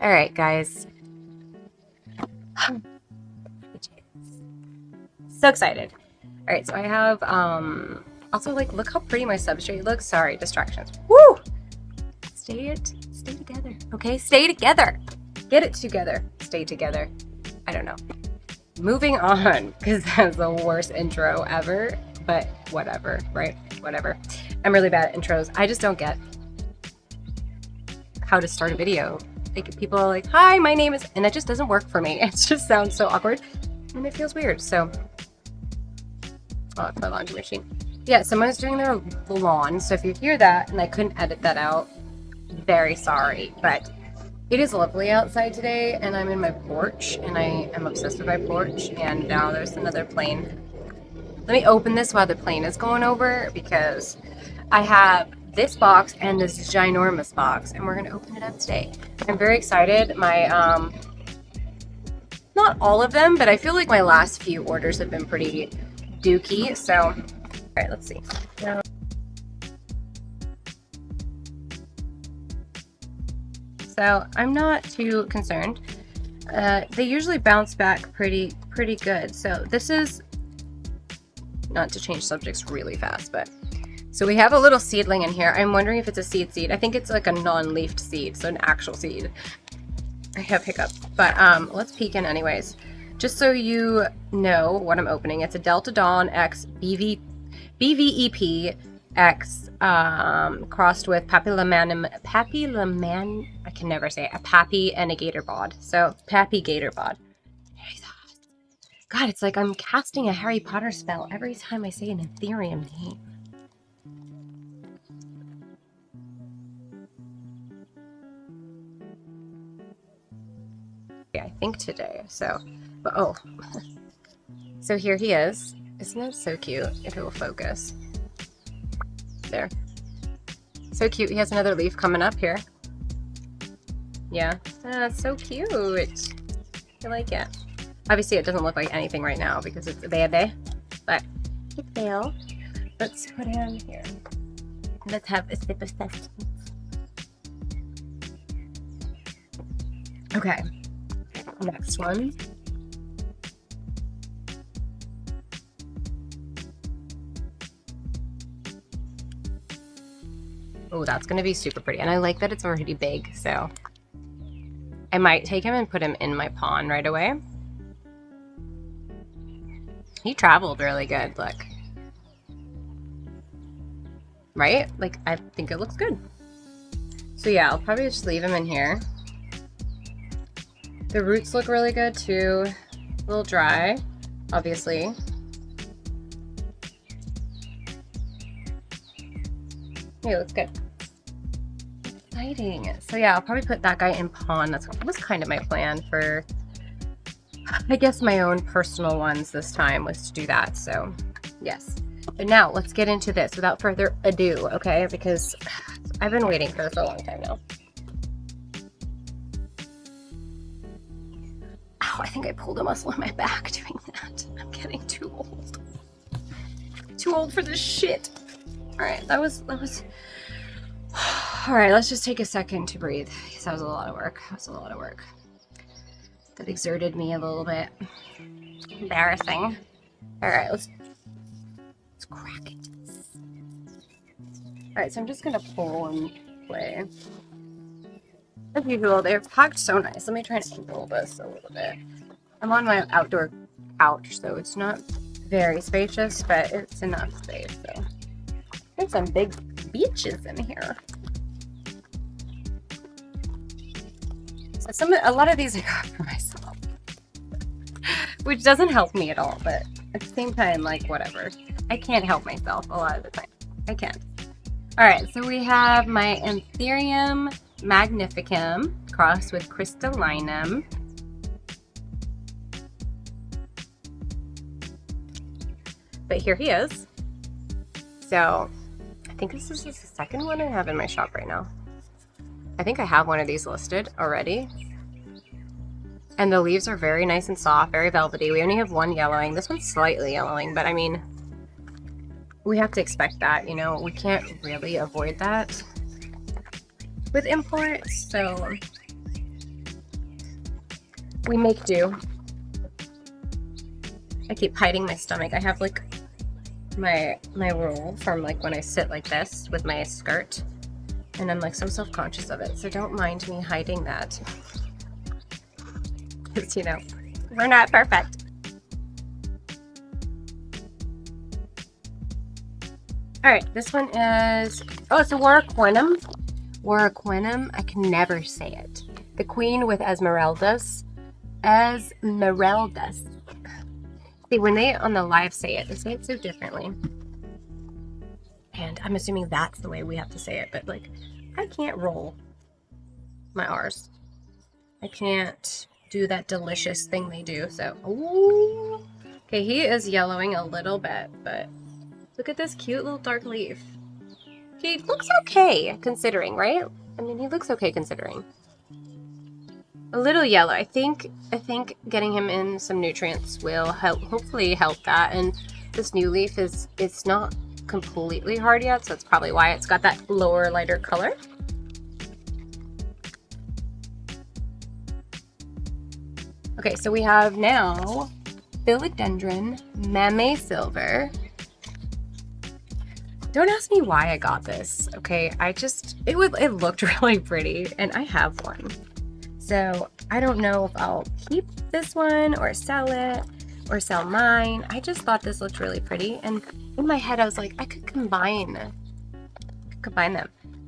All right, guys. So excited. All right, so I have also like look how pretty my substrate looks. Sorry, distractions. Woo! Stay together. Okay, stay together. Get it together. Stay together. I don't know. Moving on, because that's the worst intro ever, but whatever, right? Whatever. I'm really bad at intros. I just don't get how to start a video. Like, people are like, hi, my name is, and it just doesn't work for me. It just sounds so awkward and it feels weird. So, oh, it's my laundry machine. Yeah, someone's doing their lawn. So if you hear that and I couldn't edit that out, very sorry, but it is lovely outside today and I'm in my porch and I am obsessed with my porch, and now there's another plane. Let me open this while the plane is going over, because I have this box and this ginormous box and we're gonna open it up today. I'm very excited. My not all of them, but I feel like my last few orders have been pretty dookie. So all right, let's see. So I'm not too concerned. They usually bounce back pretty good. So this is, not to change subjects really fast, but so we have a little seedling in here. I'm wondering if it's a seed. I think it's like a non-leafed seed, so an actual seed. I have hiccups, but let's peek in anyways. Just so you know what I'm opening, it's a Delta Dawn X BVEP X crossed with Papillaman, I can never say it, a Pappy and a Gator Bod. So Pappy Gator Bod. God, it's like I'm casting a Harry Potter spell every time I say an Ethereum name. Yeah, I think today. So, but oh, so here he is. Isn't that so cute? If it will focus. There. So cute. He has another leaf coming up here. Yeah, that's so cute. I like it. Obviously, it doesn't look like anything right now because it's a baby, but it's there. Let's put him here. Let's have a sip of sustenance. Okay, next one. Oh, that's going to be super pretty. And I like that it's already big, so I might take him and put him in my pond right away. He traveled really good, look. Right? Like, I think it looks good. So yeah, I'll probably just leave him in here. The roots look really good too. A little dry, obviously. He looks good. Exciting. So yeah, I'll probably put that guy in pond. That was kind of my plan for, I guess, my own personal ones this time, was to do that. So yes. But now let's get into this without further ado, okay? Because I've been waiting for this for a long time now. Ow, I think I pulled a muscle in my back doing that. I'm getting too old. Too old for this shit. All right, that was. All right, let's just take a second to breathe, because that was a lot of work. That exerted me a little bit. Embarrassing. All right, let's crack it. All right, so I'm just gonna pull and play. As usual, they're packed so nice. Let me try and angle this a little bit. I'm on my outdoor couch, so it's not very spacious, but it's enough space. So there's some big beaches in here. So a lot of these I got for myself, which doesn't help me at all. But at the same time, like, whatever. I can't help myself a lot of the time. I can't. All right, so we have my Anthurium magnificum crossed with crystallinum. But here he is. So I think this is the second one I have in my shop right now. I think I have one of these listed already. And the leaves are very nice and soft, very velvety. We only have one yellowing. This one's slightly yellowing, but I mean, we have to expect that, you know. We can't really avoid that with imports. So we make do. I keep hiding my stomach. I have like my roll from like when I sit like this with my skirt, and I'm like so self-conscious of it. So don't mind me hiding that. Because you know, we're not perfect. All right, this one is, oh, it's a Warraquinum. Warraquinum, I can never say it. The queen with Esmeraldas. Esmeraldas. See, when they on the live say it, they say it so differently. And I'm assuming that's the way we have to say it, but like, I can't roll my R's. I can't do that delicious thing they do, so. Ooh. Okay, he is yellowing a little bit, but look at this cute little dark leaf. He looks okay, considering, right? I mean, he looks okay considering. A little yellow. I think getting him in some nutrients will hopefully help that. And this new leaf it's not completely hard yet, so that's probably why it's got that lower, lighter color. Okay, so we have now Philodendron, Mame Silver. Don't ask me why I got this, okay? It looked really pretty, and I have one. So I don't know if I'll keep this one or sell it or sell mine. I just thought this looked really pretty, and in my head I was like, I could combine them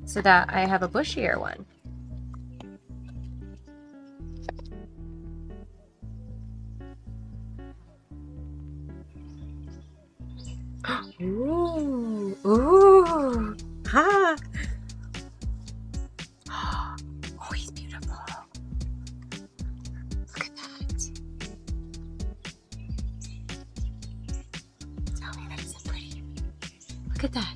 so that I have a bushier one. Ooh, ooh, ha! Oh, he's beautiful. Look at that. Tell me that isn't pretty. Look at that.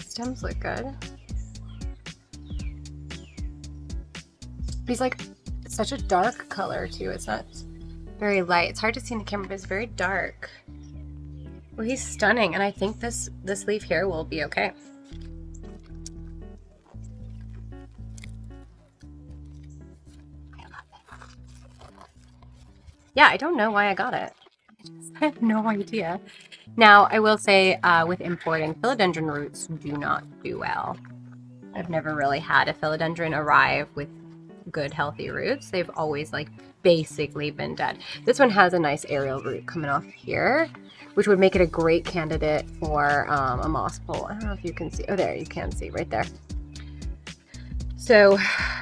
Stems look good. He's like such a dark color too. It's not very light. It's hard to see in the camera, but it's very dark. Well, he's stunning, and I think this leaf here will be okay. Yeah, I don't know why I got it. I have no idea. Now, I will say with importing, philodendron roots do not do well. I've never really had a philodendron arrive with good healthy roots. They've always like basically been dead. This one has a nice aerial root coming off here, which would make it a great candidate for a moss pole. I don't know if you can see. Oh, there, you can see right there. So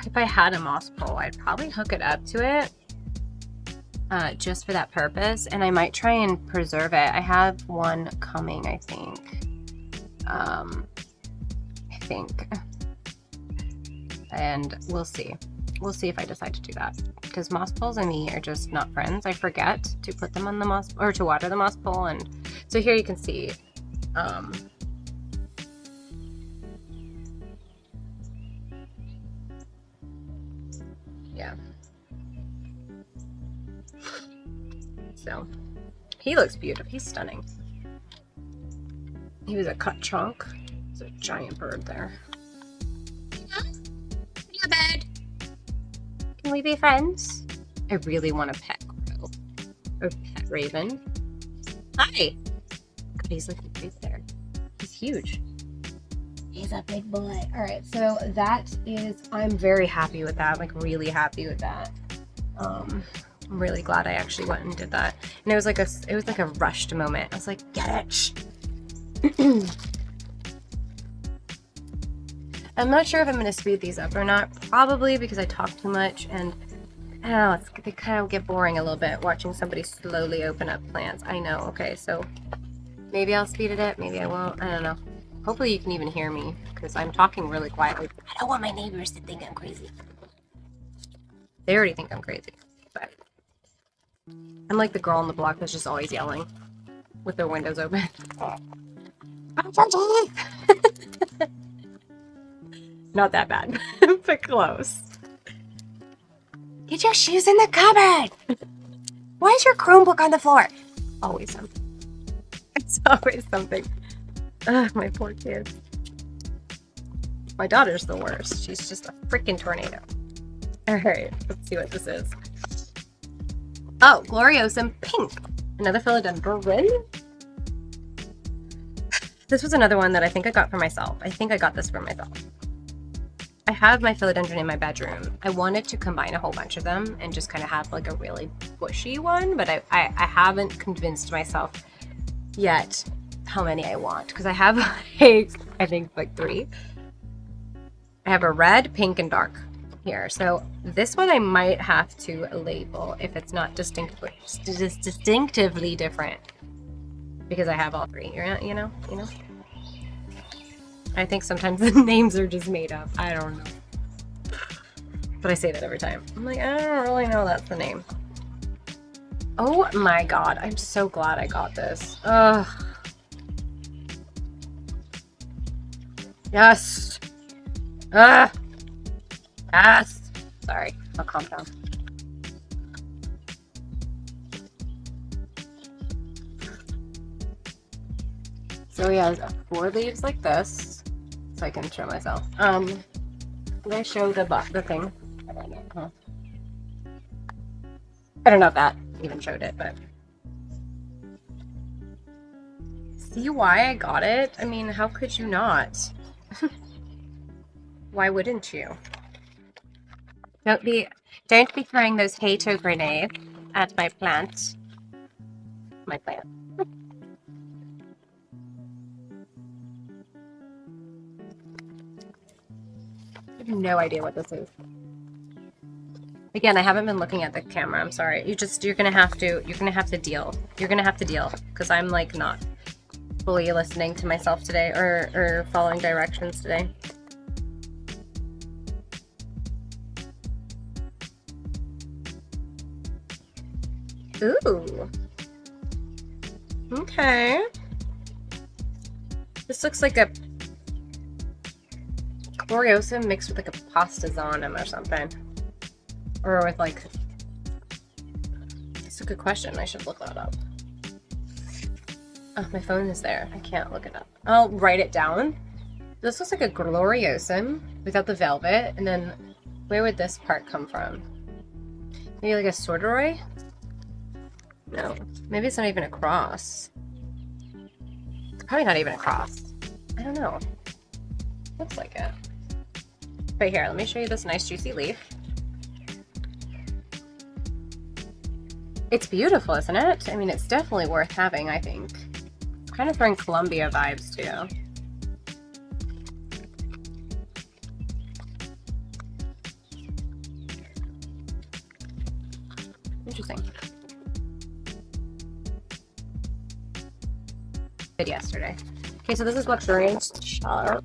if I had a moss pole, I'd probably hook it up to it just for that purpose, and I might try and preserve it. I have one coming, I think. And we'll see. We'll see if I decide to do that, because moss poles and me are just not friends. I forget to put them on the moss, or to water the moss pole. And so here you can see yeah, so he looks beautiful. He's stunning. He was a cut chunk. There's a giant bird there. Yeah, bed. Can we be friends? I really want a pet crow or pet raven. Hi. God, he's looking great there. He's huge. He's a big boy. All right, so that is. I'm very happy with that. Like really happy with that. I'm really glad I actually went and did that. And it was like a rushed moment. I was like, get it. I'm not sure if I'm going to speed these up or not. Probably because I talk too much, and I don't know, they kind of get boring a little bit watching somebody slowly open up plants. I know. Okay, so maybe I'll speed it up. Maybe I won't. I don't know. Hopefully you can even hear me, because I'm talking really quietly. I don't want my neighbors to think I'm crazy. They already think I'm crazy, but I'm like the girl on the block that's just always yelling with their windows open. Not that bad, but close. Get your shoes in the cupboard! Why is your Chromebook on the floor? Always something. always something. Ugh, my poor kids. My daughter's the worst. She's just a freaking tornado. All right, let's see what this is. Oh, gloriosum pink. Another philodendron. This was another one that I think I got for myself. I think I got this for myself. I have my philodendron in my bedroom. I wanted to combine a whole bunch of them and just kind of have like a really bushy one, but I haven't convinced myself yet how many I want, because I have I think like 3. I have a red, pink, and dark here. So this one I might have to label if it's not distinctively different, because I have all 3. You know. I think sometimes the names are just made up. I don't know. But I say that every time. I'm like, I don't really know that's the name. Oh my god, I'm so glad I got this. Ugh. Yes. Yes. Sorry, I'll calm down. So he has 4 leaves like this, so I can show myself. Did I show the thing? I don't know. Huh? I don't know if that even showed it, but see why I got it? I mean, how could you not? Why wouldn't you? Don't be throwing those hato grenades at my plant. My plant. I have no idea what this is. Again, I haven't been looking at the camera. I'm sorry. You're gonna have to deal. You're gonna have to deal, because I'm like not fully listening to myself today, or following directions today. Ooh. Okay. This looks like a gloriosum mixed with like a pastazanum or something. Or with like... It's a good question. I should look that up. Oh, my phone is there. I can't look it up. I'll write it down. This looks like a gloriosum without the velvet. And then where would this part come from? Maybe like a sorderoy? No. Maybe it's not even a cross. It's probably not even a cross. I don't know. Looks like it. Right here, let me show you this nice juicy leaf. It's beautiful, isn't it? I mean, it's definitely worth having, I think. It's kind of throwing Columbia vibes, too. Interesting. Did yesterday. Okay, so this is Luxurians Sharp.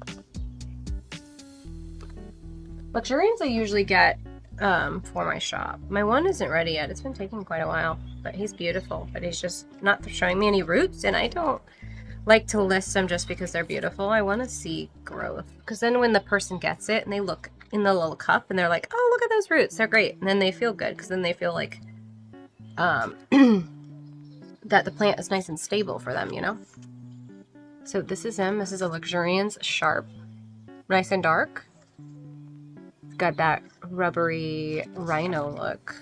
Luxurians I usually get for my shop. My one isn't ready yet. It's been taking quite a while, but he's beautiful. But he's just not showing me any roots, and I don't like to list them just because they're beautiful. I want to see growth, because then when the person gets it and they look in the little cup and they're like, oh, look at those roots, they're great, and then they feel good, because then they feel like that the plant is nice and stable for them, you know? So this is him. This is a Luxurians Sharp. Nice and dark. It's got that rubbery rhino look.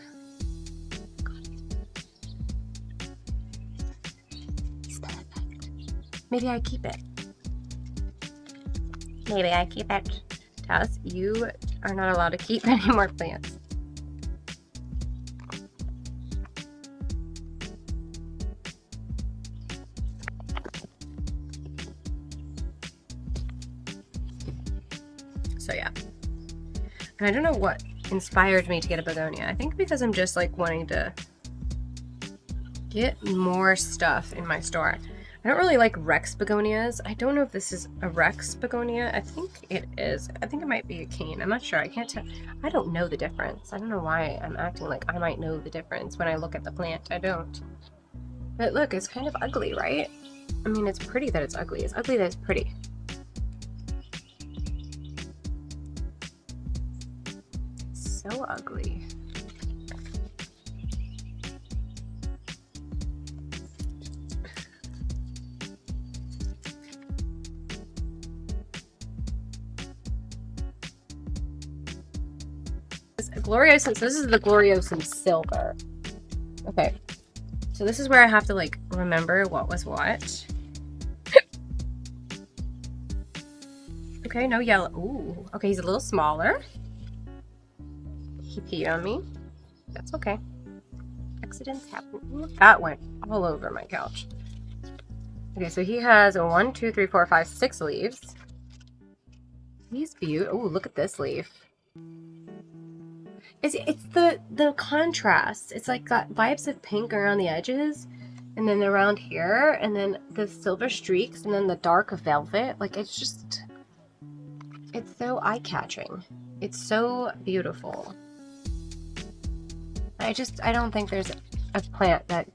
He's perfect. Maybe I keep it. Maybe I keep it. Tess, you are not allowed to keep any more plants. So yeah, and I don't know what inspired me to get a begonia. I think because I'm just like wanting to get more stuff in my store. I don't really like Rex begonias. I don't know if this is a Rex begonia. I think it is. I think it might be a cane. I'm not sure. I can't tell. I don't know the difference. I don't know why I'm acting like I might know the difference when I look at the plant. I don't. But look, it's kind of ugly, right? I mean, it's pretty that it's ugly. It's ugly that it's pretty. So ugly. Gloriosum, so this is the gloriosum silver. Okay, so this is where I have to like remember what was what. Okay, no yellow. Ooh, okay, he's a little smaller. He peed on me. That's okay. Accidents happen. Ooh, that went all over my couch. Okay, so he has a 1, 2, 3, 4, 5, 6 leaves. He's beautiful. Oh, look at this leaf. It's the contrast. It's like got vibes of pink around the edges, and then around here, and then the silver streaks, and then the dark velvet. Like it's just, it's so eye-catching. It's so beautiful. I don't think there's a plant that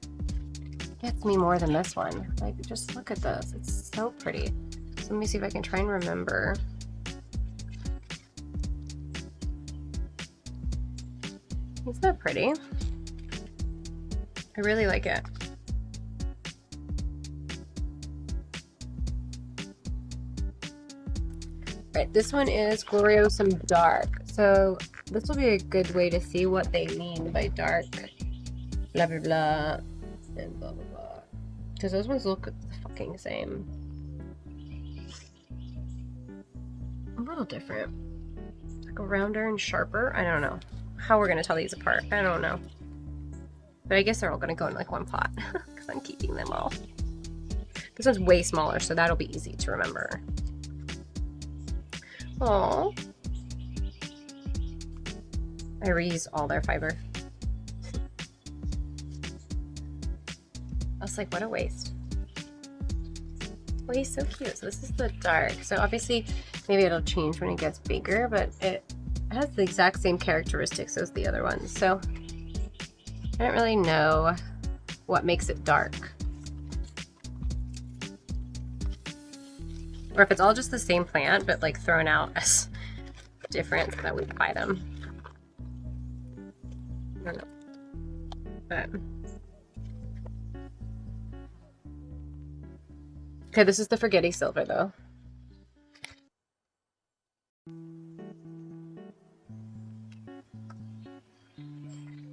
gets me more than this one. Like, just look at this. It's so pretty. So let me see if I can try and remember. Isn't that pretty? I really like it. Right, this one is gloriosum dark. So this will be a good way to see what they mean by dark. Blah, blah, blah. And blah, blah, blah. Because those ones look the fucking same. A little different. Like a rounder and sharper. I don't know how we're going to tell these apart. I don't know. But I guess they're all going to go in like one pot. Because I'm keeping them all. This one's way smaller, so that'll be easy to remember. Aww. I reuse all their fiber. I was like, what a waste. Well, he's so cute. So this is the dark. So obviously, maybe it'll change when it gets bigger, but it has the exact same characteristics as the other ones. So I don't really know what makes it dark. Or if it's all just the same plant, but like thrown out as different so that we buy them. I don't know. But okay, this is the forgetty silver though.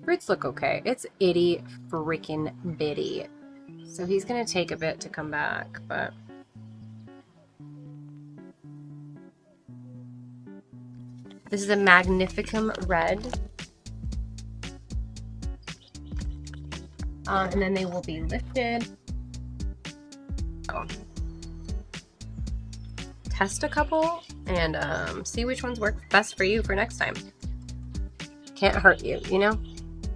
Roots look okay. It's itty freaking bitty. So he's gonna take a bit to come back, but this is a Magnificum red. And then they will be lifted. Oh. Test a couple and see which ones work best for you for next time. Can't hurt you, you know?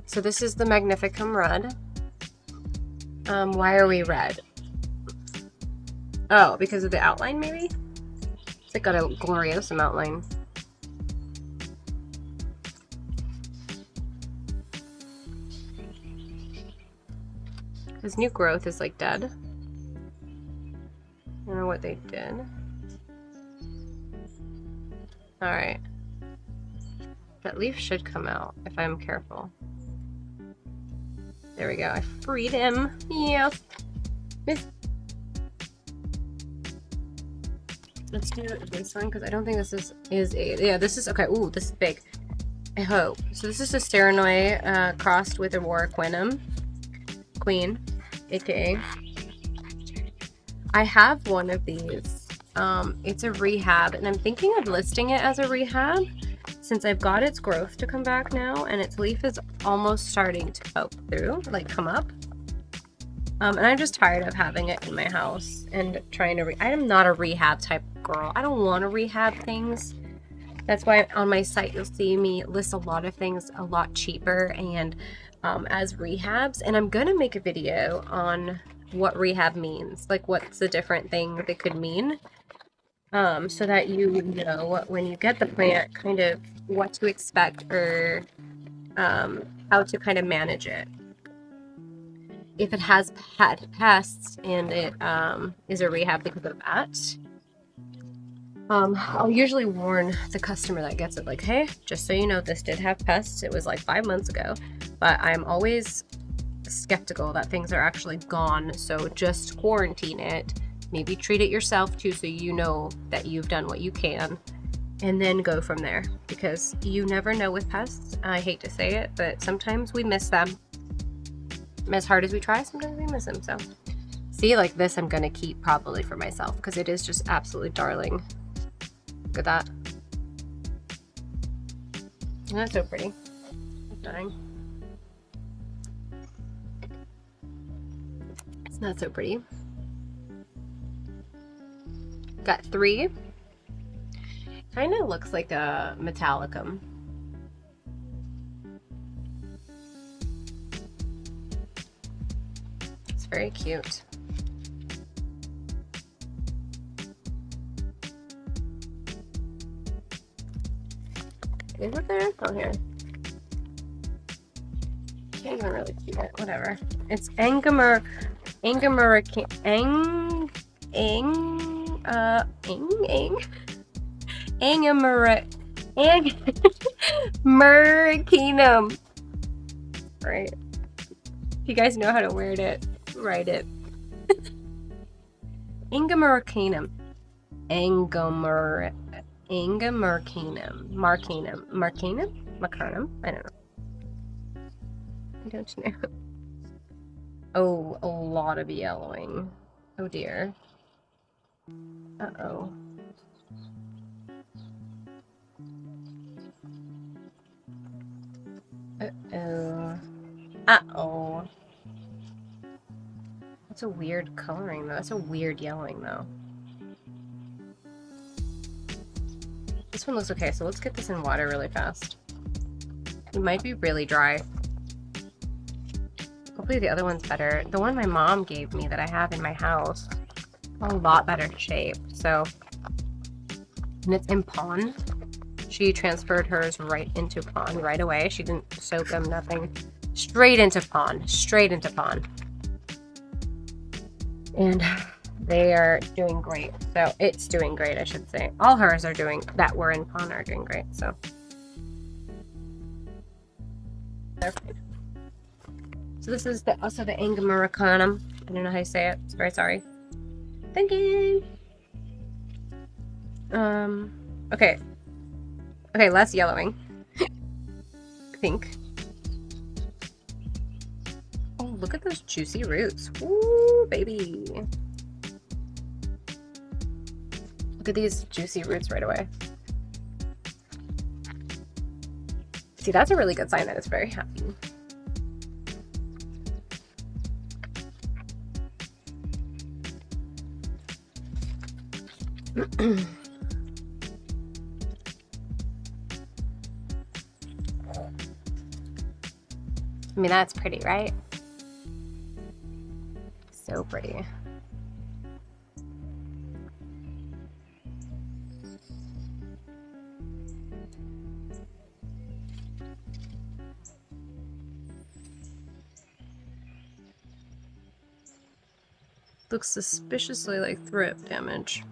So this is the Magnificum red. Why are we red? Oh, because of the outline maybe? It's like got a gloriosum outline. His new growth is like dead. I don't know what they did. Alright. That leaf should come out if I'm careful. There we go. I freed him. Yes. Let's do this one because I don't think this is a... Yeah, this is... Okay, ooh, this is big. I hope. So this is a Steranoi crossed with a Warquinum Queen, aka. I have one of these. It's a Rehab, and I'm thinking of listing it as a Rehab since I've got its growth to come back now, and its leaf is almost starting to poke through, like come up. And I'm just tired of having it in my house and trying to. I am not a Rehab type girl. I don't want to rehab things. That's why on my site you'll see me list a lot of things a lot cheaper and as rehabs, and I'm gonna make a video on what rehab means, like what's the different thing they could mean, so that you know when you get the plant kind of what to expect or how to kind of manage it. If it has had pests and it is a rehab because of that, I'll usually warn the customer that gets it, like, hey, just so you know, this did have pests. It was like 5 months ago, but I'm always skeptical that things are actually gone. So just quarantine it, maybe treat it yourself too, so you know that you've done what you can. and then go from there, because you never know with pests. I hate to say it, but sometimes we miss them. As hard as we try, sometimes we miss them. So see, like this I'm gonna keep probably for myself because it is just absolutely darling. Look at that. Isn't that so pretty? I'm dying. Isn't that so pretty? Got 3. Kind of looks like a metallicum. It's very cute. Is it there? Oh, here. Can't even really see it. Whatever. It's Angamericanum. Right. If you guys know how to word it, write it. Angamericanum. Marcanum? I don't know. Don't you know? Oh, a lot of yellowing. Oh dear. Uh-oh. Uh-oh. Uh-oh. That's a weird coloring though. That's a weird yellowing though. This one looks okay, so let's get this in water really fast. It might be really dry. Hopefully the other one's better. The one my mom gave me that I have in my house, a lot better shape. So, and it's in pond. She transferred hers right into pond right away. She didn't soak them, nothing. Straight into pond. Straight into pond. And they are doing great. So it's doing great, I should say. All hers are doing, that were in pond are doing great. So they're fine. So this is also the Angamericanum. I don't know how you say it. Very sorry. Thank you. Okay. Okay, less yellowing. Pink. Oh, look at those juicy roots. Ooh, baby. Look at these juicy roots right away. See, that's a really good sign that it's very happy. I mean, that's pretty, right? So pretty. Looks suspiciously like thrip damage.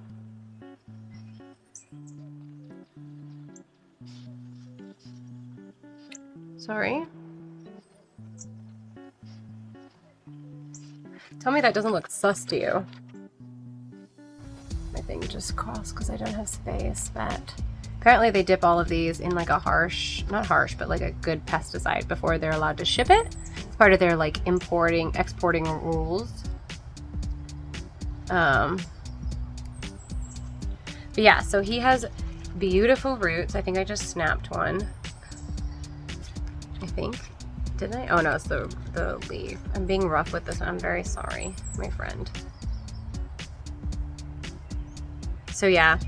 Sorry. Tell me that doesn't look sus to you. My thing just crossed because I don't have space, but apparently they dip all of these in like a harsh, not harsh, but like a good pesticide before they're allowed to ship it. It's part of their like exporting rules. But yeah, so he has beautiful roots. I think I just snapped one. I think. Did I? Oh no, it's the leaf. I'm being rough with this one. I'm very sorry, my friend. So yeah.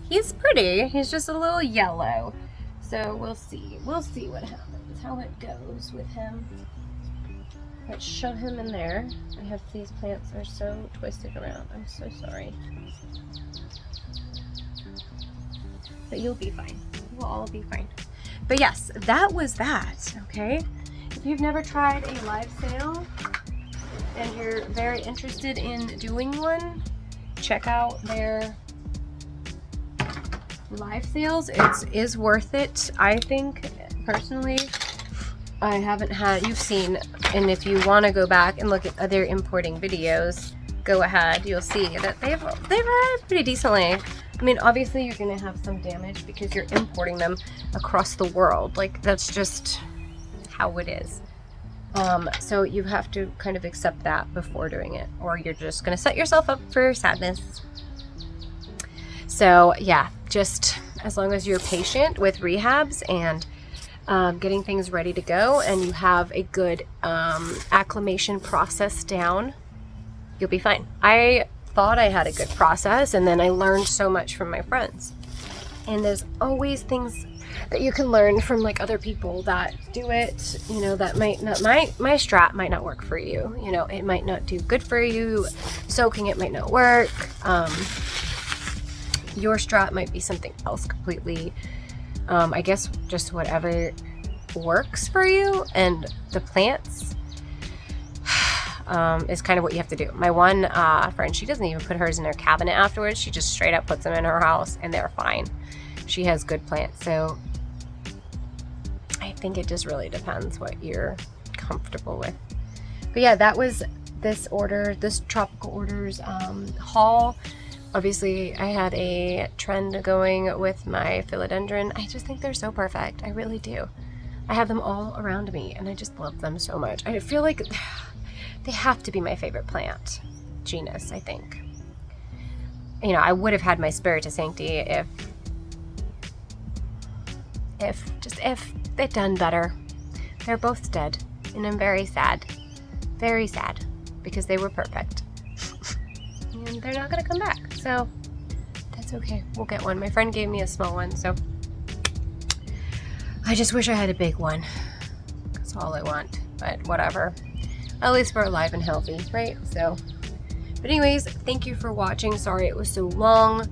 He's pretty. He's just a little yellow. So we'll see. We'll see what happens, how it goes with him. Let's shove him in there. I have these plants are so twisted around. I'm so sorry. But you'll be fine. We'll all be fine. But yes, that was that, okay? If you've never tried a live sale and you're very interested in doing one, check out their live sales. It is worth it, I think, personally. I haven't had, you've seen, and if you want to go back and look at other importing videos, go ahead. You'll see that they've arrived pretty decently. I mean, obviously you're gonna have some damage because you're importing them across the world. Like, that's just how it is. So you have to kind of accept that before doing it, or you're just gonna set yourself up for sadness. So yeah, just as long as you're patient with rehabs and getting things ready to go, and you have a good acclimation process down, you'll be fine. I thought I had a good process, and then I learned so much from my friends. And there's always things that you can learn from like other people that do it, you know, that might not, my strat might not work for you, you know, it might not do good for you, soaking it might not work, your strat might be something else completely. I guess just whatever works for you, and the plants is kind of what you have to do. My one friend, she doesn't even put hers in her cabinet afterwards. She just straight up puts them in her house and they're fine. She has good plants. So I think it just really depends what you're comfortable with. But yeah, that was this order, this tropical orders haul. Obviously, I had a trend going with my philodendron. I just think they're so perfect. I really do. I have them all around me, and I just love them so much. I feel like they have to be my favorite plant genus, I think. You know, I would have had my Spiritus Sancti if they'd done better. They're both dead, and I'm very sad, because they were perfect. And they're not gonna come back, so that's okay. We'll get one. My friend gave me a small one, so I just wish I had a big one. That's all I want, but whatever. At least we're alive and healthy, right? So, but anyways, thank you for watching. Sorry it was so long.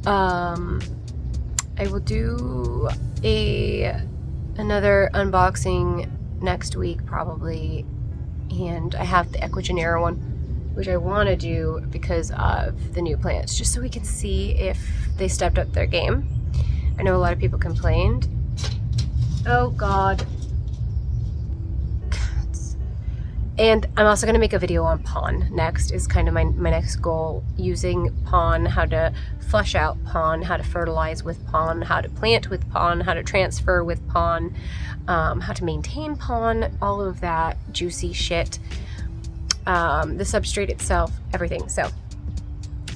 I will do another unboxing next week probably, and I have the Ecuagenera one, which I want to do because of the new plants, just so we can see if they stepped up their game. I know a lot of people complained. Oh God. And I'm also going to make a video on pon next, is kind of my next goal, using pon, how to flush out pon, how to fertilize with pon, how to plant with pon, how to transfer with pon, how to maintain pon, all of that juicy shit. The substrate itself, everything. So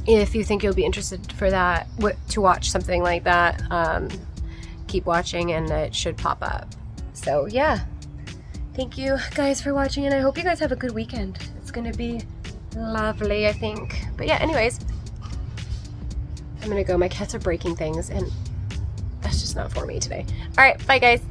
if you think you'll be interested for that, to watch something like that, keep watching and it should pop up. So yeah, thank you guys for watching, and I hope you guys have a good weekend. It's gonna be lovely, I think. But yeah, anyways, I'm gonna go. My cats are breaking things, and that's just not for me today. All right, bye guys.